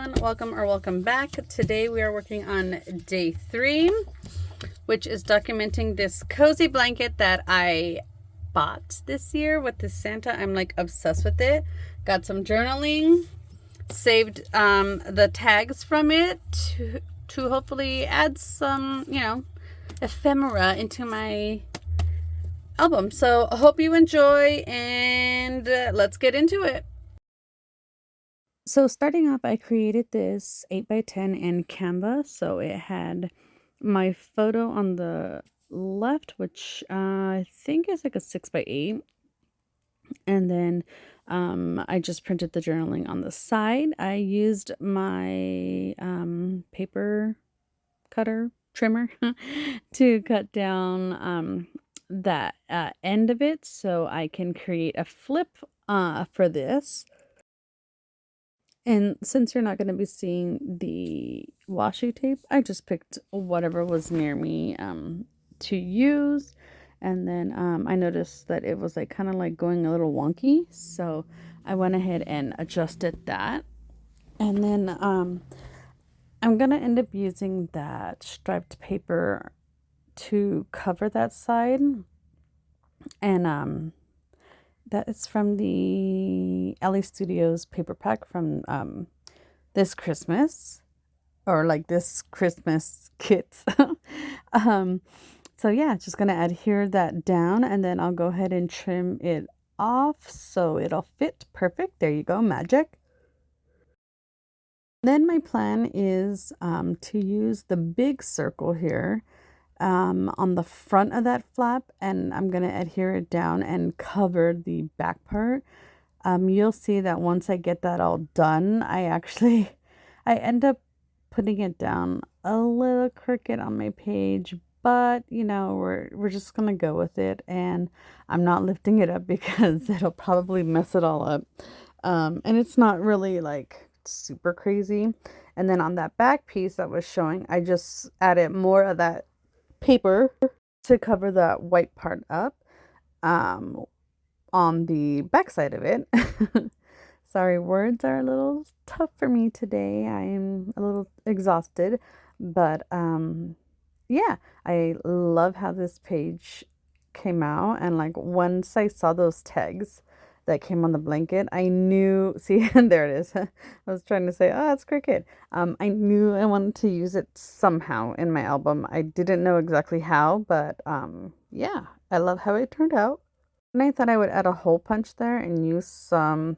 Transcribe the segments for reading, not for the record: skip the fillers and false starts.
everyone, welcome back. Today we are working on day 3, which is documenting this cozy blanket that I bought this year with the Santa. I'm like obsessed with it. Got some journaling, saved the tags from it to hopefully add some, ephemera into my album. So I hope you enjoy, and let's get into it. So starting off, I created this 8x10 in Canva. So it had my photo on the left, which I think is like a 6x8. And then I just printed the journaling on the side. I used my paper cutter trimmer to cut down that end of it so I can create a flip for this. And since you're not going to be seeing the washi tape, I just picked whatever was near me to use. And then I noticed that it was like kind of like going a little wonky. So I went ahead and adjusted that. And then I'm going to end up using that striped paper to cover that side. And that is from the Ellie Studios paper pack from this Christmas, or like this Christmas kits. So yeah, just gonna adhere that down, and then I'll go ahead and trim it off so it'll fit perfect. There you go, magic. Then my plan is to use the big circle here on the front of that flap, and I'm going to adhere it down and cover the back part. You'll see that once I get that all done, I end up putting it down a little crooked on my page, but we're just going to go with it, and I'm not lifting it up because it'll probably mess it all up. And it's not really like super crazy. And then on that back piece that was showing, I just added more of that paper to cover that white part up on the back side of it. Sorry, words are a little tough for me today. I am a little exhausted, but yeah, I love how this page came out. And like once I saw those tags that came on the blanket, I knew, see, there it is. I was trying to say, oh, it's cricket. I knew I wanted to use it somehow in my album. I didn't know exactly how, but yeah, I love how it turned out. And I thought I would add a hole punch there and use some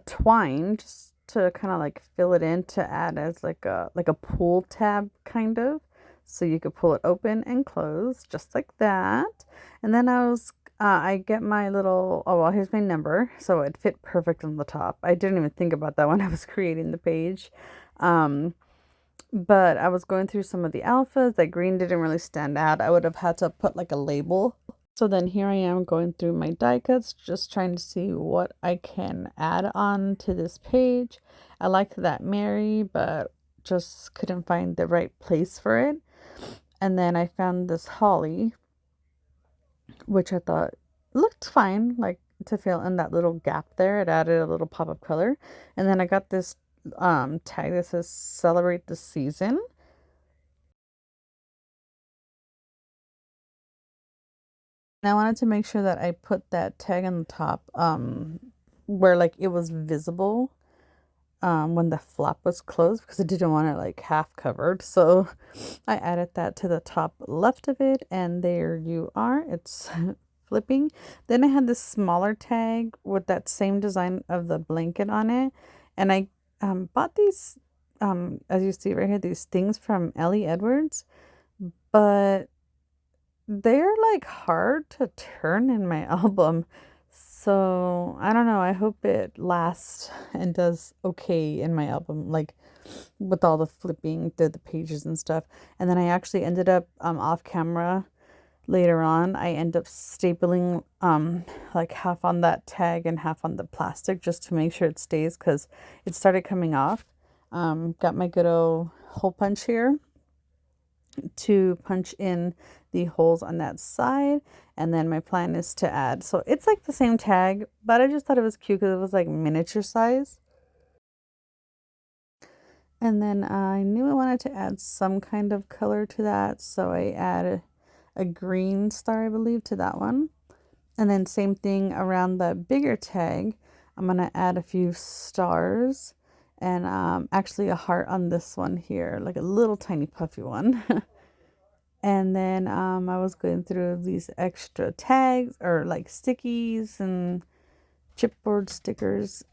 twine just to kind of like fill it in to add as like a pull tab kind of. So you could pull it open and close just like that. And then I get my little, oh, well, here's my number. So it fit perfect on the top. I didn't even think about that when I was creating the page. But I was going through some of the alphas. That green didn't really stand out. I would have had to put like a label. So then here I am going through my die cuts, just trying to see what I can add on to this page. I liked that Mary, but just couldn't find the right place for it. And then I found this holly, which I thought looked fine, like to fill in that little gap there. It added a little pop of color. And then I got this tag that says celebrate the season. And I wanted to make sure that I put that tag on the top where like it was visible when the flap was closed, because I didn't want it like half covered. So I added that to the top left of it, and there you are. It's flipping. Then I had this smaller tag with that same design of the blanket on it, and I bought these as you see right here, these things from Ellie Edwards, but they're like hard to turn in my album. So I don't know. I hope it lasts and does okay in my album, like with all the flipping through the pages and stuff. And then I actually ended up off camera later on. I end up stapling like half on that tag and half on the plastic just to make sure it stays, because it started coming off. Got my good old hole punch here to punch in the holes on that side, and then my plan is to add, so it's like the same tag, but I just thought it was cute because it was like miniature size. And then I knew I wanted to add some kind of color to that, so I added a green star, I believe, to that one. And then same thing around the bigger tag. I'm going to add a few stars and actually a heart on this one here, like a little tiny puffy one. And then I was going through these extra tags or like stickies and chipboard stickers.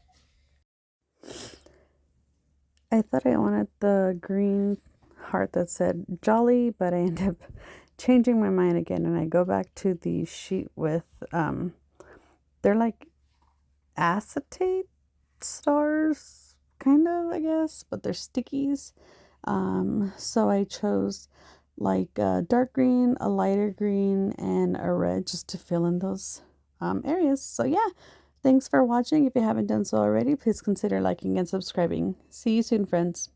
I thought I wanted the green heart that said jolly, but I ended up changing my mind again, and I go back to the sheet with they're like acetate stars, kind of, I guess, but they're stickies. So I chose like a dark green, a lighter green, and a red just to fill in those areas. So yeah, thanks for watching. If you haven't done so already, please consider liking and subscribing. See you soon, friends.